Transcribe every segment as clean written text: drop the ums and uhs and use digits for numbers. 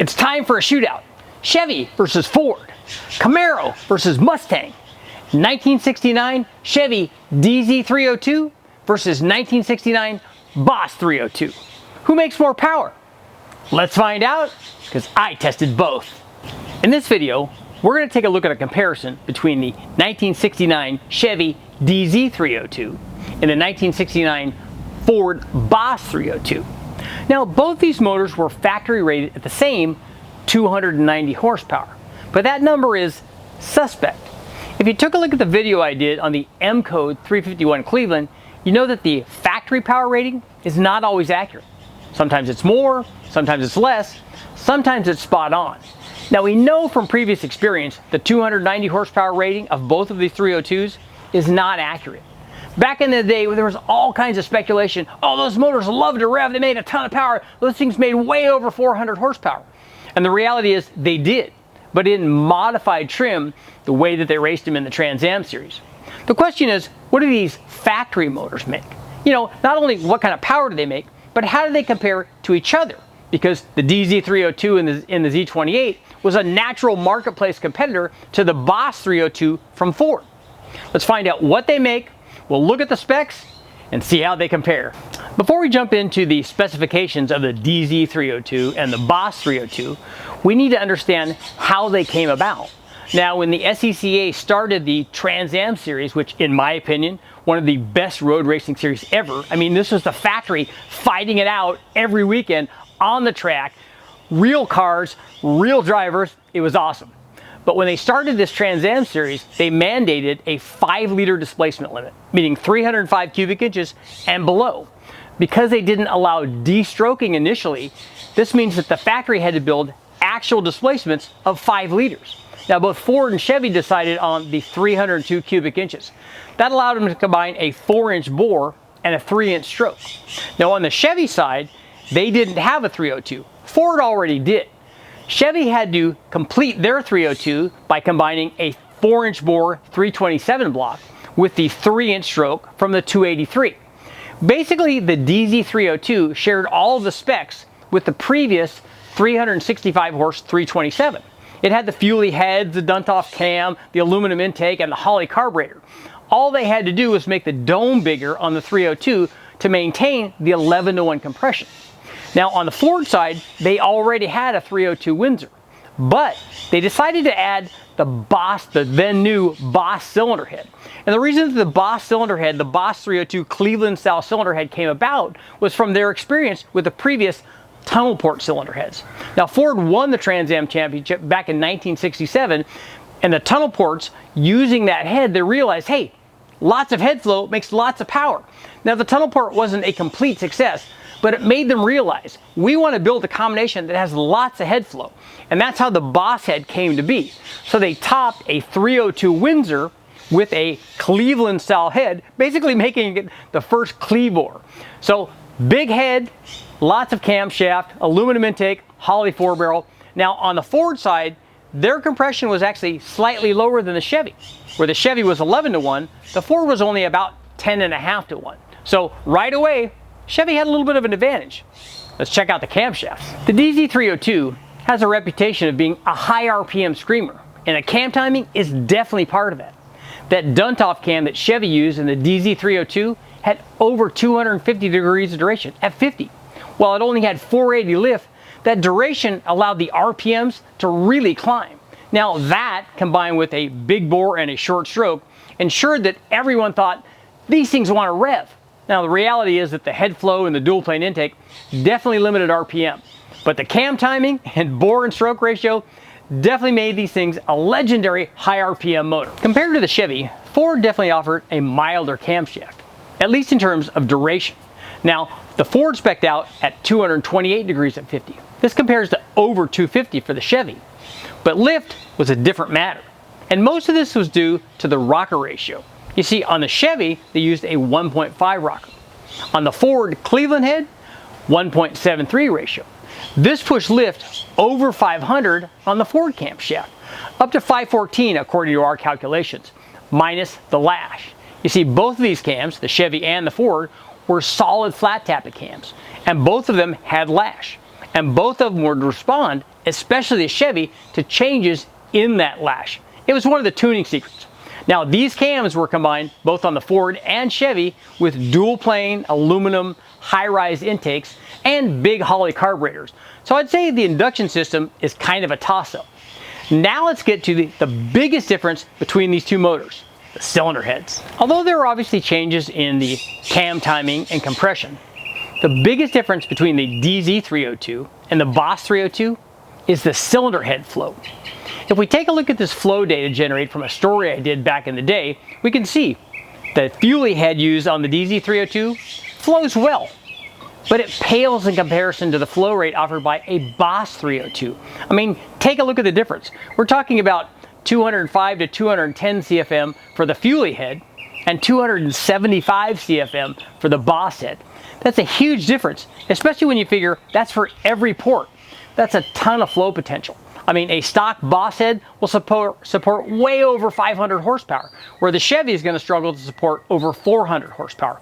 It's time for a shootout. Chevy versus Ford, Camaro versus Mustang, 1969 Chevy DZ302 versus 1969 Boss 302. Who makes more power? Let's find out, because I tested both. In this video, we're going to take a look at a comparison between the 1969 Chevy DZ302 and the 1969 Ford Boss 302. Now, both these motors were factory rated at the same 290 horsepower, but that number is suspect. If you took a look at the video I did on the M code 351 Cleveland, you know that the factory power rating is not always accurate. Sometimes it's more, sometimes it's less, sometimes it's spot on. Now, we know from previous experience the 290 horsepower rating of both of these 302s is not accurate. Back in the day, there was all kinds of speculation. Oh, those motors loved to rev, they made a ton of power. Those things made way over 400 horsepower. And the reality is they did, but in modified trim, the way that they raced them in the Trans Am series. The question is, what do these factory motors make? You know, not only what kind of power do they make, but how do they compare to each other? Because the DZ302 in the Z28 was a natural marketplace competitor to the Boss 302 from Ford. Let's find out what they make. We'll look at the specs and see how they compare. Before we jump into the specifications of the DZ302 and the Boss 302, we need to understand how they came about. Now, when the SCCA started the Trans Am series, which in my opinion, one of the best road racing series ever, I mean, this was the factory fighting it out every weekend on the track, real cars, real drivers, it was awesome. But when they started this Trans Am series, they mandated a 5-liter displacement limit, meaning 305 cubic inches and below. Because they didn't allow de-stroking initially, this means that the factory had to build actual displacements of 5 liters. Now, both Ford and Chevy decided on the 302 cubic inches. That allowed them to combine a 4-inch bore and a 3-inch stroke. Now, on the Chevy side, they didn't have a 302. Ford already did. Chevy had to complete their 302 by combining a 4-inch bore 327 block with the 3-inch stroke from the 283. Basically, the DZ302 shared all of the specs with the previous 365 horse 327. It had the Fuelie heads, the Dunt-off cam, the aluminum intake, and the Holley carburetor. All they had to do was make the dome bigger on the 302 to maintain the 11-to-1 compression. Now, on the Ford side, they already had a 302 Windsor, but they decided to add the Boss, the then new Boss cylinder head. And the reason that the Boss cylinder head, the Boss 302 Cleveland style cylinder head came about was from their experience with the previous tunnel port cylinder heads. Now, Ford won the Trans Am championship back in 1967, and the tunnel ports, using that head, they realized, hey, lots of head flow makes lots of power. Now, the tunnel port wasn't a complete success, but it made them realize we want to build a combination that has lots of head flow. And that's how the Boss head came to be. So they topped a 302 Windsor with a Cleveland style head, basically making it the first Cleve-bore. So big head, lots of camshaft, aluminum intake, Holley 4-barrel. Now, on the Ford side, their compression was actually slightly lower than the Chevy. Where the Chevy was 11-to-1, the Ford was only about 10.5-to-1. So right away, Chevy had a little bit of an advantage. Let's check out the camshafts. The DZ302 has a reputation of being a high RPM screamer, and the cam timing is definitely part of that. That Dunt-off cam that Chevy used in the DZ302 had over 250 degrees of duration at 50. While it only had 480 lift, that duration allowed the RPMs to really climb. Now, that, combined with a big bore and a short stroke, ensured that everyone thought these things want to rev. Now, the reality is that the head flow and the dual plane intake definitely limited RPM, but the cam timing and bore and stroke ratio definitely made these things a legendary high RPM motor. Compared to the Chevy, Ford definitely offered a milder camshaft, at least in terms of duration. Now, the Ford spec'd out at 228 degrees at 50. This compares to over 250 for the Chevy, but lift was a different matter. And most of this was due to the rocker ratio. You see, on the Chevy, they used a 1.5 rocker. On the Ford Cleveland head, 1.73 ratio. This pushed lift over 500 on the Ford camshaft, up to 514 according to our calculations, minus the lash. You see, both of these cams, the Chevy and the Ford, were solid flat tappet cams, and both of them had lash. And both of them would respond, especially the Chevy, to changes in that lash. It was one of the tuning secrets. Now these cams were combined both on the Ford and Chevy with dual plane aluminum high-rise intakes and big Holley carburetors. So I'd say the induction system is kind of a toss-up. Now let's get to the biggest difference between these two motors, the cylinder heads. Although there are obviously changes in the cam timing and compression, the biggest difference between the DZ302 and the Boss 302 is the cylinder head flow. If we take a look at this flow data generated from a story I did back in the day, we can see the fuelie head used on the DZ302 flows well, but it pales in comparison to the flow rate offered by a Boss 302. I mean, take a look at the difference. We're talking about 205 to 210 CFM for the fuelie head and 275 CFM for the Boss head. That's a huge difference, especially when you figure that's for every port. That's a ton of flow potential. I mean, a stock Boss head will support way over 500 horsepower, where the Chevy is going to struggle to support over 400 horsepower.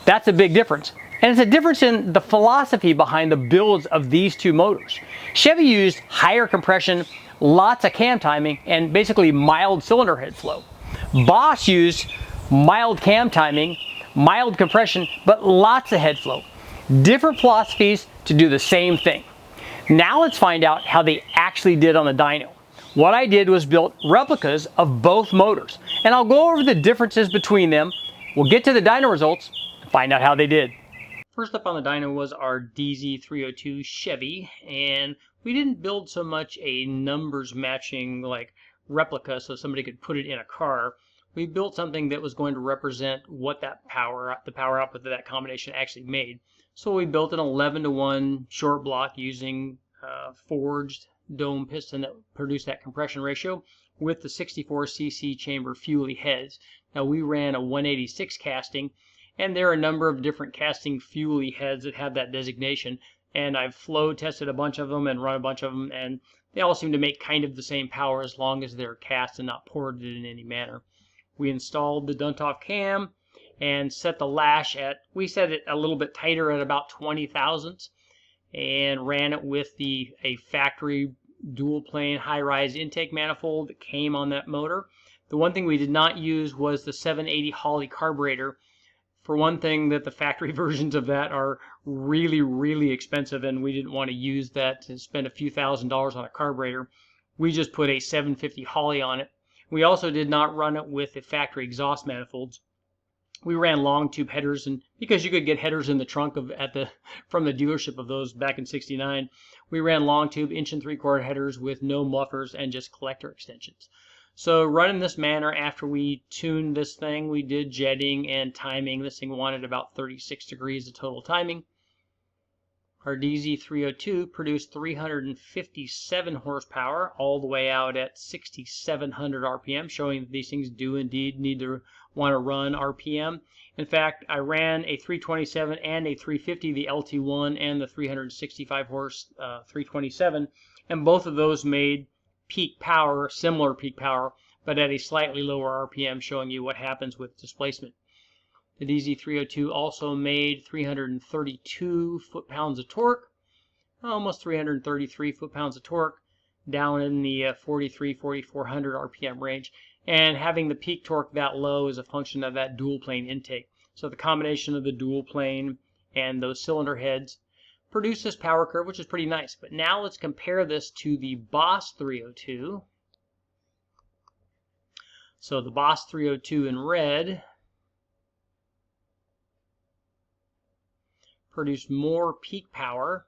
That's a big difference. And it's a difference in the philosophy behind the builds of these two motors. Chevy used higher compression, lots of cam timing, and basically mild cylinder head flow. Boss used mild cam timing, mild compression, but lots of head flow. Different philosophies to do the same thing. Now let's find out how they actually did on the dyno. What I did was built replicas of both motors, and I'll go over the differences between them. We'll get to the dyno results and find out how they did. First up on the dyno was our DZ302 Chevy, and we didn't build so much a numbers matching like replica so somebody could put it in a car. We built something that was going to represent what the power output that that combination actually made. So we built an 11:1 short block using forged dome piston that produced that compression ratio with the 64cc chamber fuelie heads. Now we ran a 186 casting, and there are a number of different casting fuelie heads that have that designation, and I've flow tested a bunch of them and run a bunch of them, and they all seem to make kind of the same power as long as they're cast and not ported in any manner. We installed the Dunt-Off cam and set the lash at, we set it a little bit tighter at about 20 thousandths, and ran it with a factory dual plane high-rise intake manifold that came on that motor. The one thing we did not use was the 780 Holley carburetor. For one thing, that the factory versions of that are really expensive, and we didn't want to use that to spend a few $1,000s on a carburetor. We just put a 750 Holley on it. We also did not run it with the factory exhaust manifolds. We ran long tube headers, and because you could get headers in the trunk from the dealership of those back in '69, we ran long tube 1 3/4 headers with no mufflers and just collector extensions. So running this manner, after we tuned this thing, we did jetting and timing. This thing wanted about 36 degrees of total timing. Our DZ302 produced 357 horsepower all the way out at 6,700 RPM, showing that these things do indeed need to want to run RPM. In fact, I ran a 327 and a 350, the LT1 and the 365 horse 327, and both of those made peak power, similar peak power, but at a slightly lower RPM, showing you what happens with displacement. The DZ302 also made 332 foot-pounds of torque, almost 333 foot-pounds of torque, down in the 4,400 RPM range. And having the peak torque that low is a function of that dual plane intake. So the combination of the dual plane and those cylinder heads produce this power curve, which is pretty nice. But now let's compare this to the Boss 302. So the Boss 302 in red produced more peak power,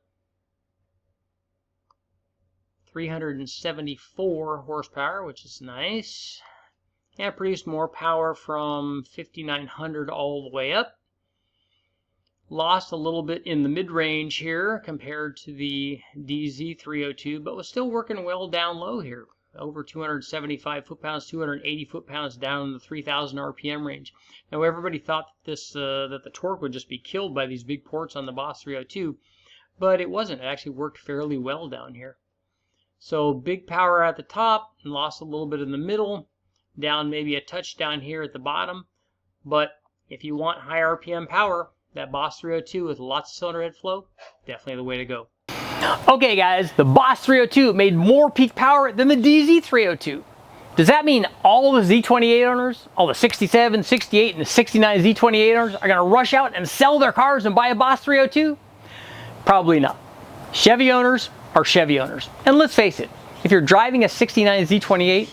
374 horsepower, which is nice, and produced more power from 5,900 all the way up. Lost a little bit in the mid-range here compared to the DZ302, but was still working well down low here. Over 275 foot-pounds, 280 foot-pounds down in the 3,000 RPM range. Now everybody thought that the torque would just be killed by these big ports on the Boss 302, but it wasn't. It actually worked fairly well down here. So big power at the top and lost a little bit in the middle, down maybe a touch down here at the bottom. But if you want high RPM power, that Boss 302 with lots of cylinder head flow, definitely the way to go. Okay guys, the Boss 302 made more peak power than the DZ302. Does that mean all the Z28 owners, all the 67, 68, and the 69 Z28 owners are going to rush out and sell their cars and buy a Boss 302? Probably not. Chevy owners are Chevy owners. And let's face it, if you're driving a 69 Z28,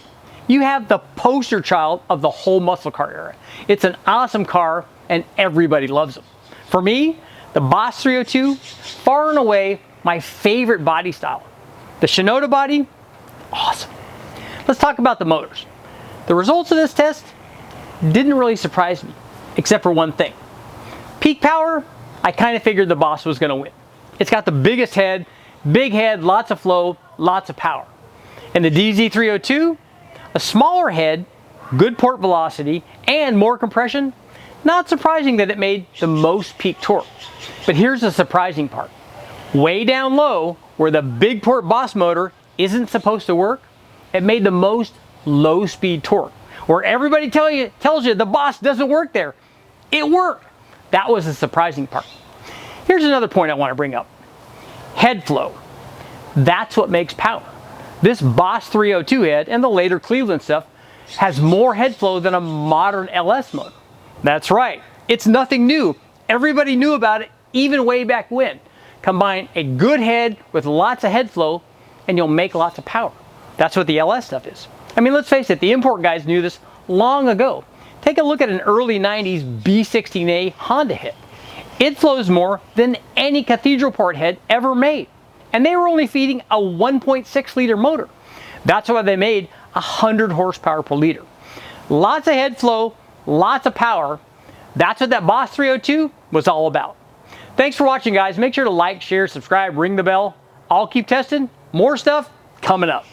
you have the poster child of the whole muscle car era. It's an awesome car and everybody loves them. For me, the Boss 302, far and away my favorite body style. The Shinoda body, awesome. Let's talk about the motors. The results of this test didn't really surprise me, except for one thing. Peak power, I kind of figured the Boss was going to win. It's got the biggest head, big head, lots of flow, lots of power. And the DZ302, a smaller head, good port velocity, and more compression, not surprising that it made the most peak torque. But here's the surprising part. Way down low, where the big port Boss motor isn't supposed to work, it made the most low-speed torque. Where everybody tells you the Boss doesn't work there, it worked. That was the surprising part. Here's another point I want to bring up. Head flow. That's what makes power. This Boss 302 head, and the later Cleveland stuff, has more head flow than a modern LS motor. That's right, it's nothing new. Everybody knew about it even way back when. Combine a good head with lots of head flow and you'll make lots of power. That's what the LS stuff is. I mean, let's face it, the import guys knew this long ago. Take a look at an early 90s B16A Honda head. It flows more than any cathedral port head ever made. And they were only feeding a 1.6 liter motor. That's why they made 100 horsepower per liter. Lots of head flow, lots of power. That's what that Boss 302 was all about. Thanks for watching, guys. Make sure to like, share, subscribe, ring the bell. I'll keep testing. More stuff coming up.